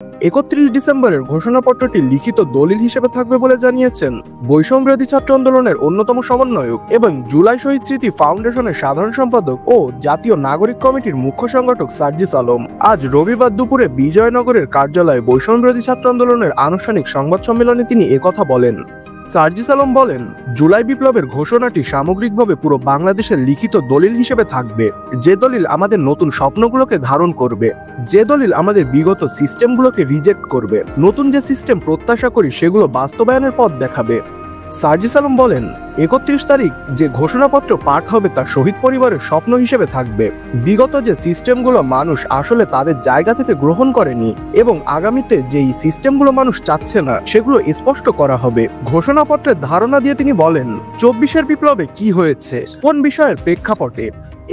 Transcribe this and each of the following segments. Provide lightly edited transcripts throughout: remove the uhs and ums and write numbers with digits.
31 ডিসেম্বরের ঘোষণাপত্রটি লিখিত দলিল হিসেবে থাকবে বলে জানিয়েছেন বৈষম্যবিরোধী ছাত্র আন্দোলনের অন্যতম সমন্বয়ক এবং জুলাই শহীদ স্মৃতি ফাউন্ডেশনের সাধারণ সম্পাদক ও জাতীয় নাগরিক কমিটির মুখ্য সংগঠক সার্জিস আলম। আজ রবিবার দুপুরে বিজয়নগরের কার্যালয়ে বৈষম্যবিরোধী ছাত্র আন্দোলনের আনুষ্ঠানিক সংবাদ সম্মেলনে তিনি একথা বলেন। সার্জিস আলম বলেন, জুলাই বিপ্লবের ঘোষণাটি সামগ্রিকভাবে পুরো বাংলাদেশের লিখিত দলিল হিসেবে থাকবে, যে দলিল আমাদের নতুন স্বপ্নগুলোকে ধারণ করবে, যে দলিল আমাদের বিগত সিস্টেমগুলোকে রিজেক্ট করবে, নতুন যে সিস্টেম প্রত্যাশা করি সেগুলো বাস্তবায়নের পথ দেখাবে। সার্জিস আলম বলেন, 31 তারিখ যে ঘোষণাপত্র পাঠ হবে তা শহীদ পরিবারের স্বপ্ন হিসেবে থাকবে। বিগত যে সিস্টেমগুলো মানুষ আসলে তাদের জায়গা থেকে গ্রহণ করেনি এবং আগামীতে যেই সিস্টেমগুলো মানুষ চাচ্ছে না সেগুলো স্পষ্ট করা হবে। ঘোষণাপত্রের ধারণা দিয়ে তিনি বলেন, 24-এর বিপ্লবে কি হয়েছে, কোন বিষয়ের প্রেক্ষাপটে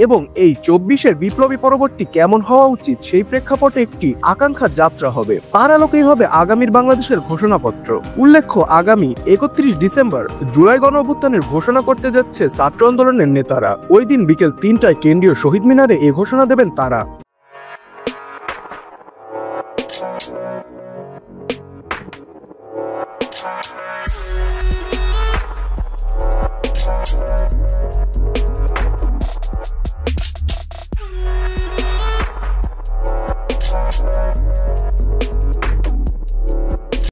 এবং এই 24-এর বিপ্লবী পরবর্তী কেমন হওয়া উচিত সেই প্রেক্ষাপটে একটি আকাঙ্ক্ষা যাত্রা হবে। তার আলোকেই হবে আগামীর বাংলাদেশের ঘোষণাপত্র। উল্লেখ্য, আগামী 31 ডিসেম্বর জুলাই গণঅভ্যুত্থানের ঘোষণা করতে যাচ্ছে ছাত্র আন্দোলনের নেতারা। ওই দিন বিকেল 3টায় কেন্দ্রীয় শহীদ মিনারে এ ঘোষণা দেবেন তারা।